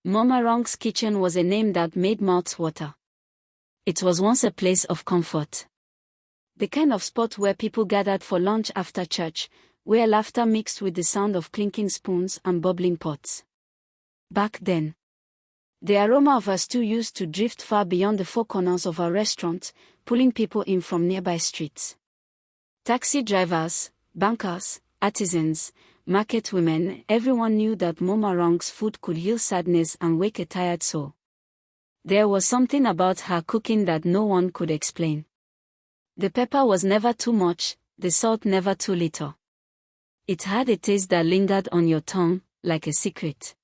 Mama Ronk's kitchen was a name that made mouths water. It was once a place of comfort. The kind of spot where people gathered for lunch after church, where laughter mixed with the sound of clinking spoons and bubbling pots. Back then, the aroma of her stew used to drift far beyond the four corners of our restaurant, pulling people in from nearby streets. Taxi drivers, bankers, artisans, market women, everyone knew that Mama Ronk's food could heal sadness and wake a tired soul. There was something about her cooking that no one could explain. The pepper was never too much, the salt never too little. It had a taste that lingered on your tongue, like a secret.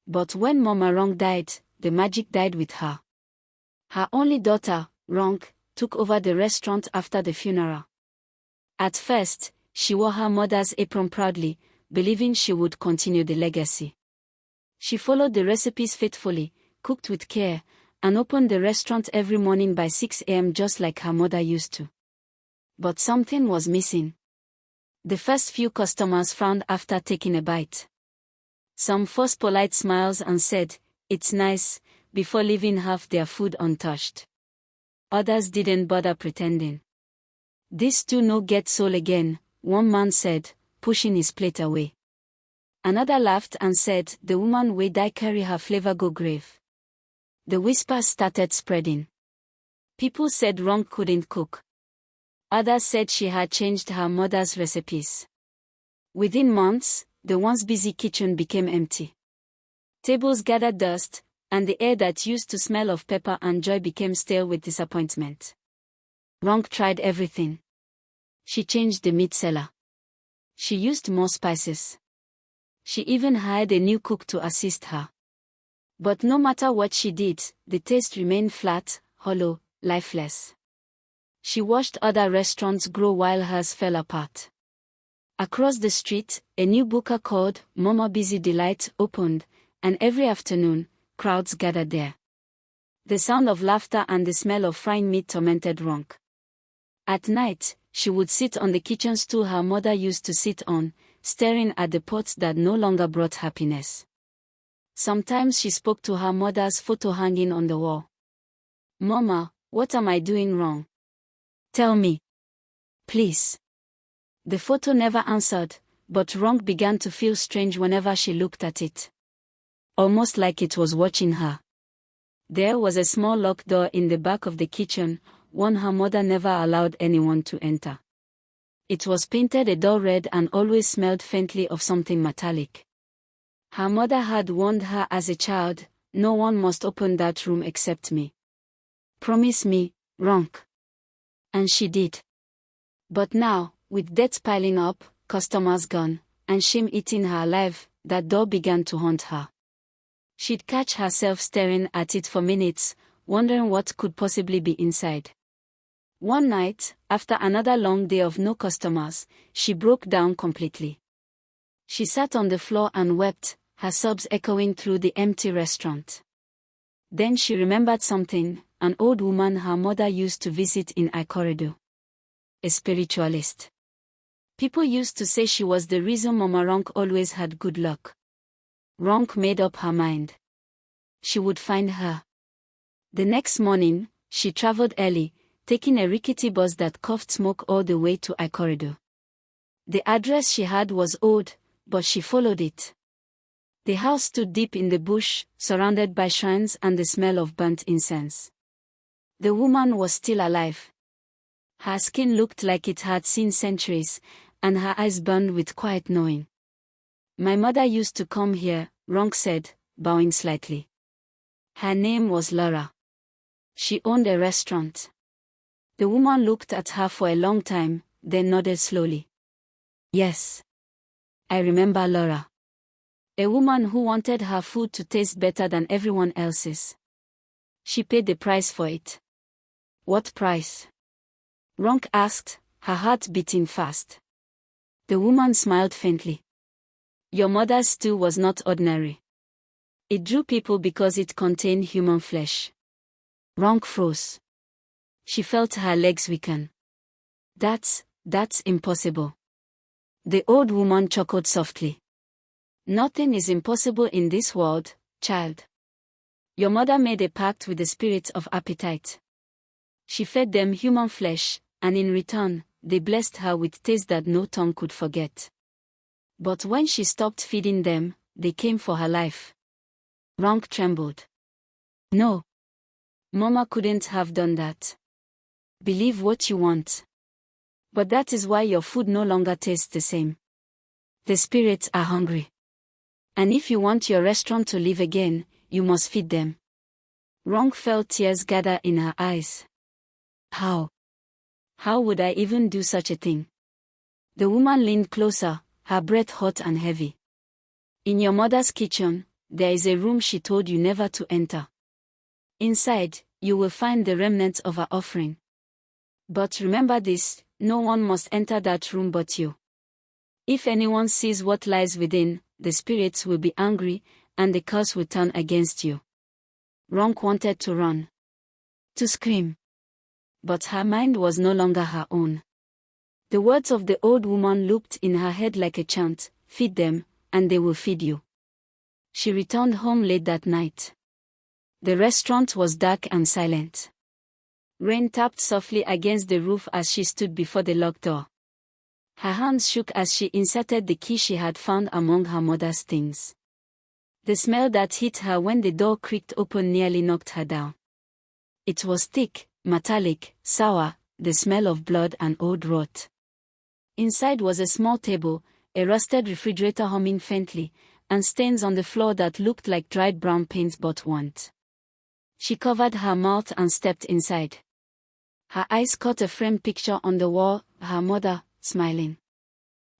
But when Mama Ronk died, the magic died with her. Her only daughter, Ronk, took over the restaurant after the funeral. At first, she wore her mother's apron proudly, believing she would continue the legacy. She followed the recipes faithfully, cooked with care, and opened the restaurant every morning by 6 a.m. just like her mother used to. But something was missing. The first few customers frowned after taking a bite. Some forced polite smiles and said, "It's nice," before leaving half their food untouched. Others didn't bother pretending. "This stew no get soul again," one man said, pushing his plate away. Another laughed and said, "The woman wey die carry her flavor go grave." The whispers started spreading. People said Ronk couldn't cook. Others said she had changed her mother's recipes. Within months, the once busy kitchen became empty. Tables gathered dust, and the air that used to smell of pepper and joy became stale with disappointment. Ronk tried everything. She changed the meat cellar. She used more spices. She even hired a new cook to assist her. But no matter what she did, the taste remained flat, hollow, lifeless. She watched other restaurants grow while hers fell apart. Across the street, a new booker called Mama Busy Delight opened, and every afternoon, crowds gathered there. The sound of laughter and the smell of frying meat tormented Ronk. At night, she would sit on the kitchen stool her mother used to sit on, staring at the pots that no longer brought happiness. Sometimes she spoke to her mother's photo hanging on the wall. "Mama, what am I doing wrong? Tell me. Please." The photo never answered, but Ronk began to feel strange whenever she looked at it. Almost like it was watching her. There was a small locked door in the back of the kitchen, one her mother never allowed anyone to enter. It was painted a dull red and always smelled faintly of something metallic. Her mother had warned her as a child, "No one must open that room except me. Promise me, Ronk." And she did. But now, with debts piling up, customers gone, and shame eating her alive, that door began to haunt her. She'd catch herself staring at it for minutes, wondering what could possibly be inside. One night, after another long day of no customers, she broke down completely. She sat on the floor and wept, her sobs echoing through the empty restaurant. Then she remembered something, an old woman her mother used to visit in Ikoredo. A spiritualist. People used to say she was the reason Mama Ronk always had good luck. Ronk made up her mind. She would find her. The next morning, she traveled early, taking a rickety bus that coughed smoke all the way to Ikoredo. The address she had was old, but she followed it. The house stood deep in the bush, surrounded by shrines and the smell of burnt incense. The woman was still alive. Her skin looked like it had seen centuries, and her eyes burned with quiet knowing. "My mother used to come here," Ronk said, bowing slightly. Her name was Laura. She owned a restaurant. The woman looked at her for a long time, then nodded slowly. "Yes. I remember Laura. A woman who wanted her food to taste better than everyone else's. She paid the price for it." "What price?" Ronk asked, her heart beating fast. The woman smiled faintly. "Your mother's stew was not ordinary. It drew people because it contained human flesh." Ronk froze. She felt her legs weaken. That's impossible." The old woman chuckled softly. "Nothing is impossible in this world, child. Your mother made a pact with the spirit of appetite. She fed them human flesh, and in return, they blessed her with taste that no tongue could forget. But when she stopped feeding them, they came for her life. Ronk trembled. No. Mama couldn't have done that. Believe what you want. But that is why your food no longer tastes the same. The spirits are hungry. And if you want your restaurant to live again, you must feed them. Ronk felt tears gather in her eyes. How? How would I even do such a thing? The woman leaned closer, her breath hot and heavy. In your mother's kitchen, there is a room she told you never to enter. Inside, you will find the remnants of her offering. But remember this, no one must enter that room but you. If anyone sees what lies within, the spirits will be angry, and the curse will turn against you. Ronk wanted to run. To scream. But her mind was no longer her own. The words of the old woman looped in her head like a chant, feed them, and they will feed you. She returned home late that night. The restaurant was dark and silent. Rain tapped softly against the roof as she stood before the locked door. Her hands shook as she inserted the key she had found among her mother's things. The smell that hit her when the door creaked open nearly knocked her down. It was thick, metallic, sour, the smell of blood and old rot. Inside was a small table, a rusted refrigerator humming faintly, and stains on the floor that looked like dried brown paint but weren't. She covered her mouth and stepped inside. Her eyes caught a framed picture on the wall, her mother, smiling.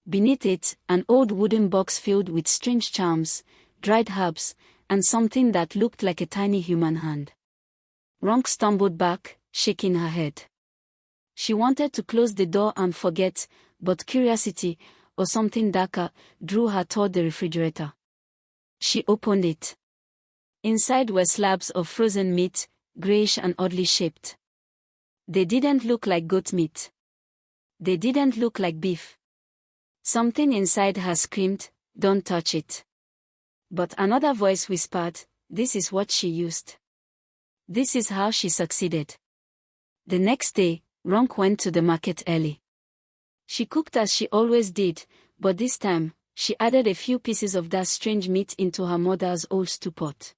Beneath it, an old wooden box filled with strange charms, dried herbs, and something that looked like a tiny human hand. Ronk stumbled back, shaking her head. She wanted to close the door and forget, but curiosity, or something darker, drew her toward the refrigerator. She opened it. Inside were slabs of frozen meat, grayish and oddly shaped. They didn't look like goat meat. They didn't look like beef. Something inside her screamed, "Don't touch it." But another voice whispered, "This is what she used. This is how she succeeded." The next day, Ronk went to the market early. She cooked as she always did, but this time, she added a few pieces of that strange meat into her mother's old stew pot.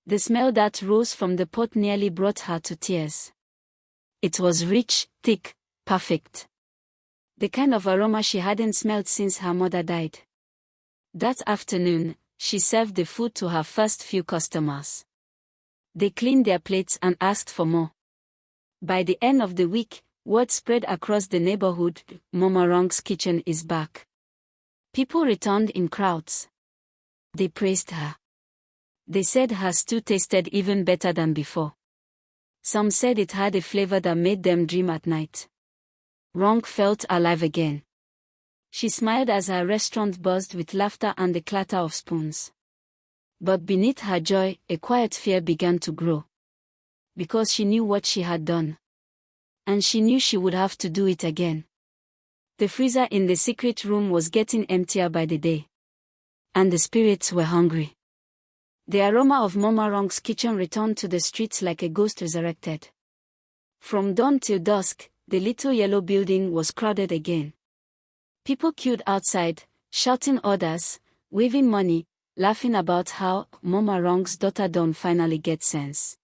The smell that rose from the pot nearly brought her to tears. It was rich, thick, perfect. The kind of aroma she hadn't smelled since her mother died. That afternoon, she served the food to her first few customers. They cleaned their plates and asked for more. By the end of the week, word spread across the neighborhood, Mama Ronk's kitchen is back. People returned in crowds. They praised her. They said her stew tasted even better than before. Some said it had a flavor that made them dream at night. Ronk felt alive again. She smiled as her restaurant buzzed with laughter and the clatter of spoons. But beneath her joy, a quiet fear began to grow. Because she knew what she had done. And she knew she would have to do it again. The freezer in the secret room was getting emptier by the day. And the spirits were hungry. The aroma of Mama Ronk's kitchen returned to the streets like a ghost resurrected. From dawn till dusk, the little yellow building was crowded again. People queued outside, shouting orders, waving money, laughing about how Mama Ronk's daughter Dawn finally gets sense.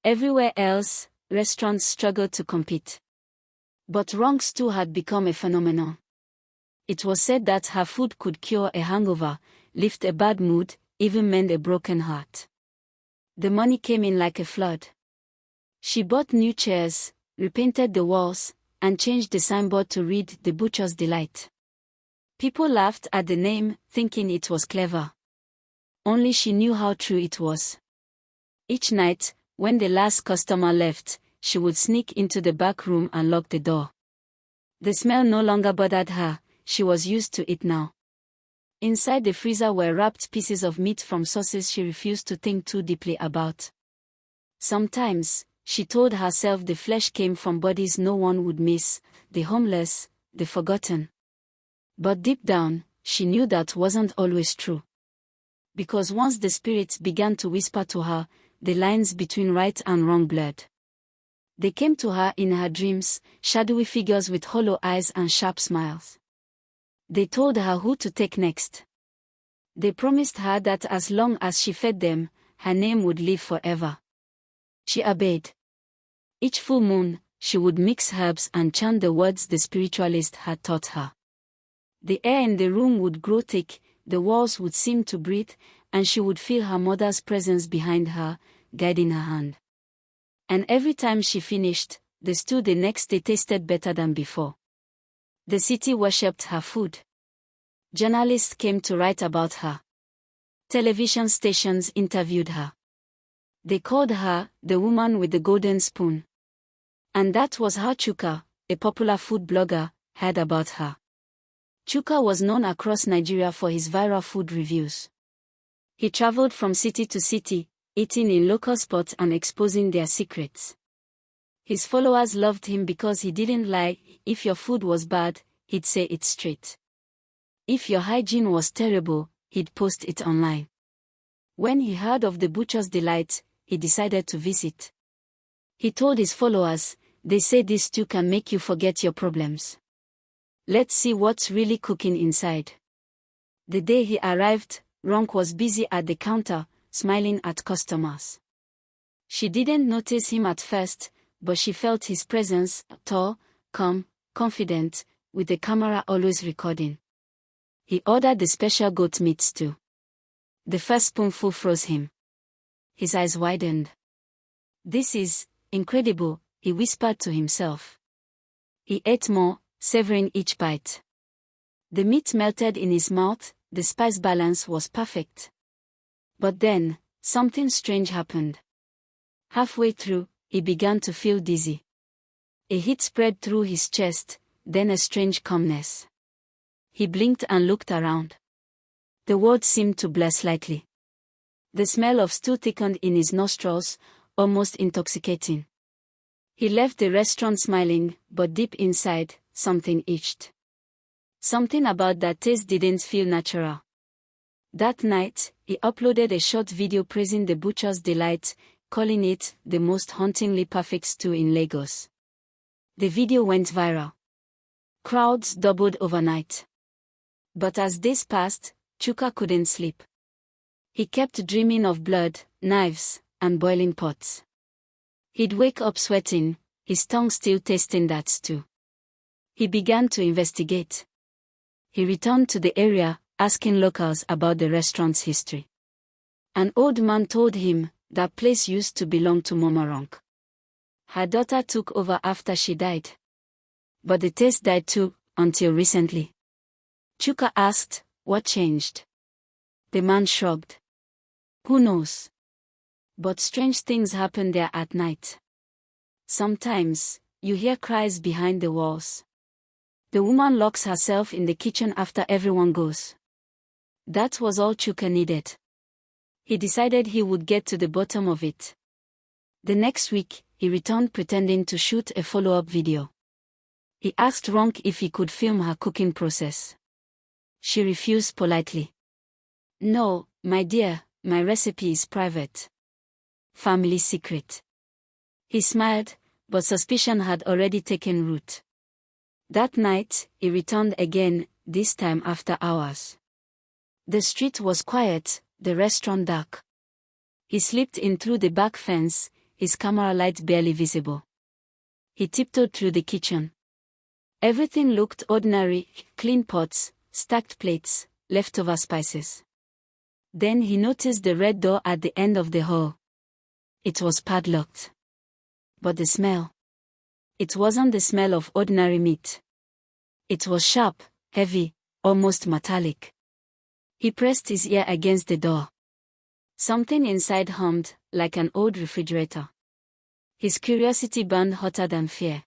Everywhere else, restaurants struggled to compete. But Ronk's stew had become a phenomenon. It was said that her food could cure a hangover, lift a bad mood, even mend a broken heart. The money came in like a flood. She bought new chairs, repainted the walls, and changed the signboard to read "The Butcher's Delight." People laughed at the name, thinking it was clever. Only she knew how true it was. Each night, when the last customer left, she would sneak into the back room and lock the door. The smell no longer bothered her, she was used to it now. Inside the freezer were wrapped pieces of meat from sources she refused to think too deeply about. Sometimes, she told herself the flesh came from bodies no one would miss, the homeless, the forgotten. But deep down, she knew that wasn't always true. because once the spirits began to whisper to her, the lines between right and wrong blurred. They came to her in her dreams, shadowy figures with hollow eyes and sharp smiles. They told her who to take next. They promised her that as long as she fed them, her name would live forever. She obeyed. Each full moon, she would mix herbs and chant the words the spiritualist had taught her. The air in the room would grow thick, the walls would seem to breathe, and she would feel her mother's presence behind her, guiding her hand. And every time she finished, the stew the next day tasted better than before. The city worshipped her food. Journalists came to write about her. Television stations interviewed her. They called her the woman with the golden spoon. And that was how Chuka, a popular food blogger, heard about her. Chuka was known across Nigeria for his viral food reviews. He traveled from city to city, eating in local spots and exposing their secrets. His followers loved him because he didn't lie. If your food was bad, he'd say it straight. If your hygiene was terrible, he'd post it online. When he heard of the Butcher's Delight, he decided to visit. He told his followers, "They say this stew can make you forget your problems. Let's see what's really cooking inside." The day he arrived, Ronk was busy at the counter, smiling at customers. She didn't notice him at first, but she felt his presence, tall, calm, confident, with the camera always recording. He ordered the special goat meat stew. The first spoonful froze him. His eyes widened. "This is incredible," he whispered to himself. He ate more, savoring each bite. The meat melted in his mouth, the spice balance was perfect. But then, something strange happened. Halfway through, he began to feel dizzy. A heat spread through his chest, then a strange calmness. He blinked and looked around. The world seemed to blur slightly. The smell of stew thickened in his nostrils, almost intoxicating. He left the restaurant smiling, but deep inside, something itched. Something about that taste didn't feel natural. That night, he uploaded a short video praising the Butcher's Delight, calling it the most hauntingly perfect stew in Lagos. The video went viral. Crowds doubled overnight. But as days passed, Chuka couldn't sleep. He kept dreaming of blood, knives, and boiling pots. He'd wake up sweating, his tongue still tasting that stew. He began to investigate. He returned to the area, asking locals about the restaurant's history. An old man told him that place used to belong to Mama Ronk. Her daughter took over after she died. But the taste died too, until recently. Chuka asked, "What changed?" The man shrugged. "Who knows? But strange things happen there at night. Sometimes, you hear cries behind the walls. The woman locks herself in the kitchen after everyone goes." That was all Chuka needed. He decided he would get to the bottom of it. The next week, he returned pretending to shoot a follow-up video. He asked Ronk if he could film her cooking process. She refused politely. "No, my dear, my recipe is private. Family secret." He smiled, but suspicion had already taken root. That night, he returned again, this time after hours. The street was quiet, the restaurant dark. He slipped in through the back fence, his camera light barely visible. He tiptoed through the kitchen. Everything looked ordinary, clean pots, stacked plates, leftover spices. Then he noticed the red door at the end of the hall. It was padlocked. But the smell. It wasn't the smell of ordinary meat. It was sharp, heavy, almost metallic. He pressed his ear against the door. Something inside hummed, like an old refrigerator. His curiosity burned hotter than fear.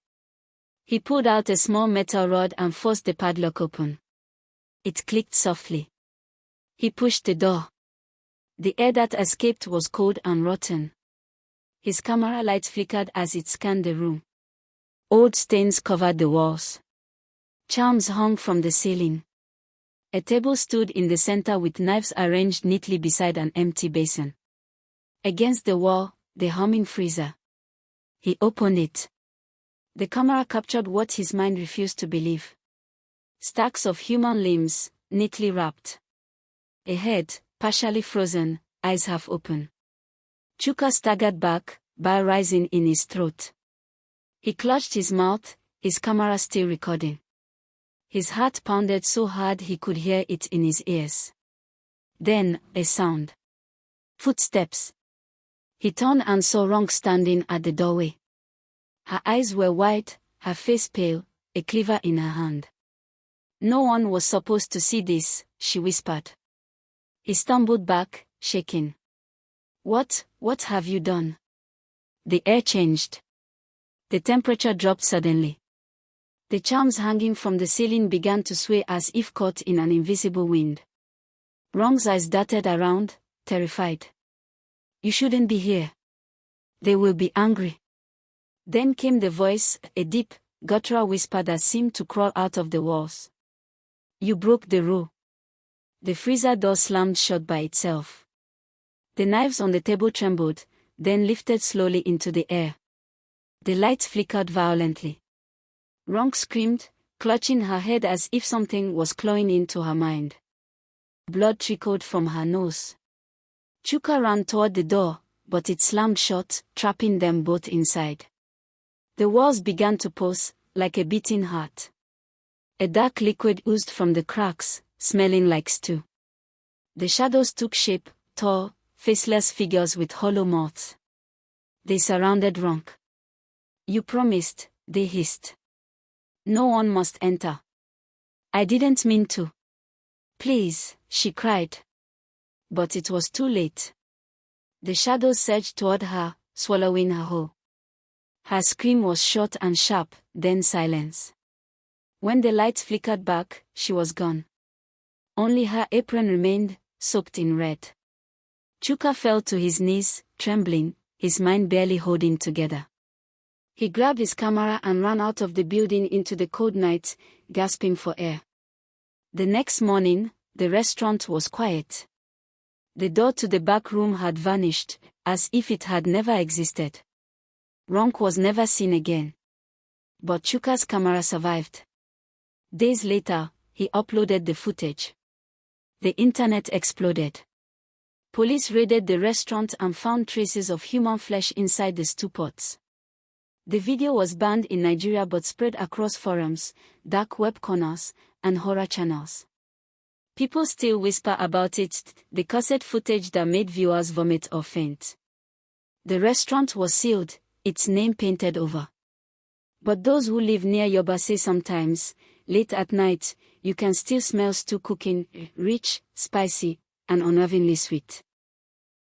He pulled out a small metal rod and forced the padlock open. It clicked softly. He pushed the door. The air that escaped was cold and rotten. His camera light flickered as it scanned the room. Old stains covered the walls. Charms hung from the ceiling. A table stood in the center with knives arranged neatly beside an empty basin. Against the wall, the humming freezer. He opened it. The camera captured what his mind refused to believe. Stacks of human limbs, neatly wrapped. A head, partially frozen, eyes half open. Chuka staggered back, bile rising in his throat. He clutched his mouth, his camera still recording. His heart pounded so hard he could hear it in his ears. Then, a sound. Footsteps. He turned and saw Ronk standing at the doorway. Her eyes were wide, her face pale, a cleaver in her hand. "No one was supposed to see this," she whispered. He stumbled back, shaking. What have you done?" The air changed. The temperature dropped suddenly. The charms hanging from the ceiling began to sway as if caught in an invisible wind. Ronk's eyes darted around, terrified. "You shouldn't be here. They will be angry." Then came the voice, a deep, guttural whisper that seemed to crawl out of the walls. "You broke the rule." The freezer door slammed shut by itself. The knives on the table trembled, then lifted slowly into the air. The lights flickered violently. Ronk screamed, clutching her head as if something was clawing into her mind. Blood trickled from her nose. Chuka ran toward the door, but it slammed shut, trapping them both inside. The walls began to pulse, like a beating heart. A dark liquid oozed from the cracks, smelling like stew. The shadows took shape, tall, faceless figures with hollow mouths. They surrounded Ronk. "You promised," they hissed. "No one must enter." "I didn't mean to." "Please," she cried. But it was too late. The shadows surged toward her, swallowing her whole. Her scream was short and sharp, then silence. When the lights flickered back, she was gone. Only her apron remained, soaked in red. Chuka fell to his knees, trembling, his mind barely holding together. He grabbed his camera and ran out of the building into the cold night, gasping for air. The next morning, the restaurant was quiet. The door to the back room had vanished, as if it had never existed. Ronk was never seen again. But Chuka's camera survived. Days later, he uploaded the footage. The internet exploded. Police raided the restaurant and found traces of human flesh inside the stew pots. The video was banned in Nigeria but spread across forums, dark web corners, and horror channels. People still whisper about it, the cassette footage that made viewers vomit or faint. The restaurant was sealed, its name painted over. But those who live near Yoba say sometimes, late at night, you can still smell stew cooking, rich, spicy, and unnervingly sweet.